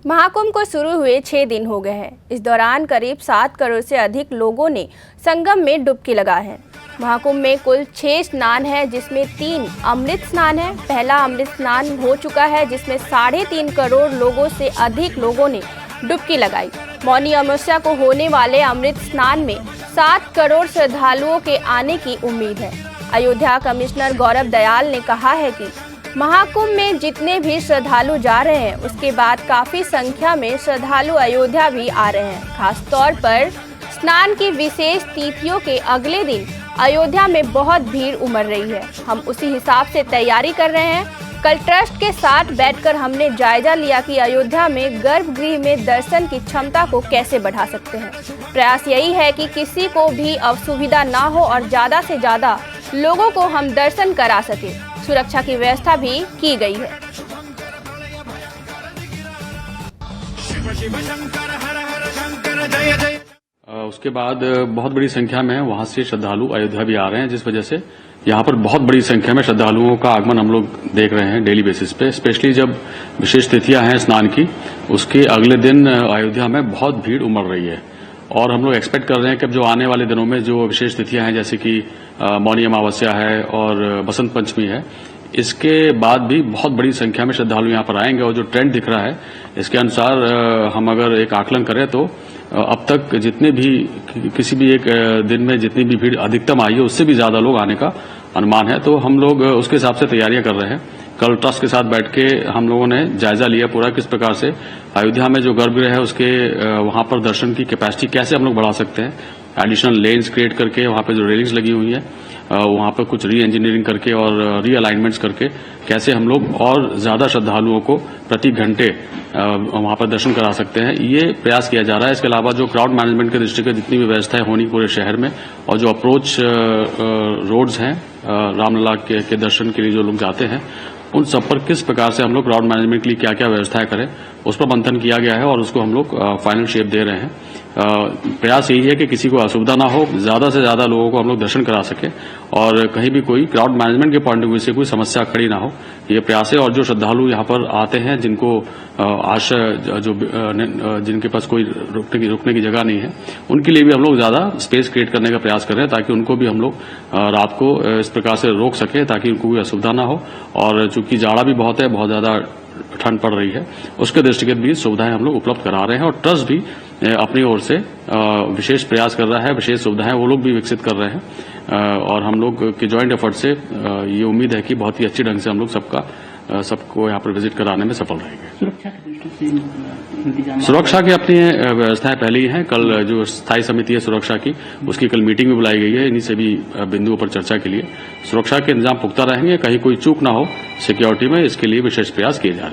महाकुंभ को शुरू हुए 6 दिन हो गए हैं। इस दौरान करीब 7 करोड़ से अधिक लोगों ने संगम में डुबकी लगाई है। महाकुंभ में कुल 6 स्नान है, जिसमें 3 अमृत स्नान है। पहला अमृत स्नान हो चुका है, जिसमें 3.5 करोड़ लोगों से अधिक लोगों ने डुबकी लगाई। मौनी अमावस्या को होने वाले अमृत स्नान में 7 करोड़ श्रद्धालुओं के आने की उम्मीद है। अयोध्या कमिश्नर गौरव दयाल ने कहा है कि महाकुंभ में जितने भी श्रद्धालु जा रहे हैं, उसके बाद काफी संख्या में श्रद्धालु अयोध्या भी आ रहे हैं। खासतौर पर स्नान की विशेष तिथियों के अगले दिन अयोध्या में बहुत भीड़ उमड़ रही है। हम उसी हिसाब से तैयारी कर रहे हैं। कल ट्रस्ट के साथ बैठकर हमने जायजा लिया कि अयोध्या में गर्भगृह में दर्शन की क्षमता को कैसे बढ़ा सकते हैं। प्रयास यही है कि किसी को भी असुविधा ना हो और ज़्यादा से ज़्यादा लोगों को हम दर्शन करा सके। सुरक्षा की व्यवस्था भी की गई है। उसके बाद बहुत बड़ी संख्या में वहां से श्रद्धालु अयोध्या भी आ रहे हैं, जिस वजह से यहाँ पर बहुत बड़ी संख्या में श्रद्धालुओं का आगमन हम लोग देख रहे हैं डेली बेसिस पे। स्पेशली जब विशेष तिथियां हैं स्नान की, उसके अगले दिन अयोध्या में बहुत भीड़ उमड़ रही है। और हम लोग एक्सपेक्ट कर रहे हैं कि अब जो आने वाले दिनों में जो विशेष तिथियां हैं, जैसे कि मौनी अमावस्या है और बसंत पंचमी है, इसके बाद भी बहुत बड़ी संख्या में श्रद्धालु यहाँ पर आएंगे। और जो ट्रेंड दिख रहा है, इसके अनुसार हम अगर एक आकलन करें तो अब तक जितने भी किसी भी एक दिन में जितनी भी भीड़ अधिकतम आई है, उससे भी ज्यादा लोग आने का अनुमान है। तो हम लोग उसके हिसाब से तैयारियां कर रहे हैं। कल ट्रस्ट के साथ बैठ के हम लोगों ने जायजा लिया पूरा, किस प्रकार से अयोध्या में जो गर्भगृह है उसके वहां पर दर्शन की कैपेसिटी कैसे हम लोग बढ़ा सकते हैं। एडिशनल लेन्स क्रिएट करके, वहां पे जो रेलिंग्स लगी हुई है वहां पर कुछ री इंजीनियरिंग करके और रीअलाइनमेंट्स करके कैसे हम लोग और ज्यादा श्रद्धालुओं को प्रति घंटे वहां पर दर्शन करा सकते हैं, ये प्रयास किया जा रहा है। इसके अलावा जो क्राउड मैनेजमेंट के दृष्टि से जितनी भी व्यवस्थाएं होनी पूरे शहर में, और जो अप्रोच रोड्स हैं रामलला के दर्शन के लिए जो लोग जाते हैं, उन सब पर किस प्रकार से हम लोग क्राउड मैनेजमेंट के लिए क्या क्या व्यवस्थाएं करें, उस पर मंथन किया गया है और उसको हम लोग फाइनल शेप दे रहे हैं। प्रयास यही है कि किसी को असुविधा ना हो, ज्यादा से ज्यादा लोगों को हम लोग दर्शन करा सके और कहीं भी कोई क्राउड मैनेजमेंट के पॉइंट ऑफ व्यू से कोई समस्या खड़ी ना हो, ये प्रयास है। और जो श्रद्धालु यहाँ पर आते हैं, जिनको आश्रय जिनके पास कोई रुकने की जगह नहीं है, उनके लिए भी हम लोग ज्यादा स्पेस क्रिएट करने का प्रयास कर रहे हैं, ताकि उनको भी हम लोग रात को इस प्रकार से रोक सके, ताकि उनको कोई असुविधा ना हो। और चूंकि जाड़ा भी बहुत है, बहुत ज्यादा ठंड पड़ रही है, उसके दृष्टिगत भी सुविधाएं हम लोग उपलब्ध करा रहे हैं। और ट्रस्ट भी अपनी ओर से विशेष प्रयास कर रहा है, विशेष सुविधाएं वो लोग भी विकसित कर रहे हैं। और हम लोग के जॉइंट एफर्ट से ये उम्मीद है कि बहुत ही अच्छी ढंग से हम लोग सबको यहाँ पर विजिट कराने में सफल रहेंगे। सुरक्षा की अपनी व्यवस्थाएं पहले ही हैं। कल जो स्थायी समिति है सुरक्षा की, उसकी कल मीटिंग भी बुलाई गई है इन्हीं से भी बिंदुओं पर चर्चा के लिए। सुरक्षा के इंतजाम पुख्ता रहेंगे, कहीं कोई चूक ना हो सिक्योरिटी में, इसके लिए विशेष प्रयास किए जा रहे हैं।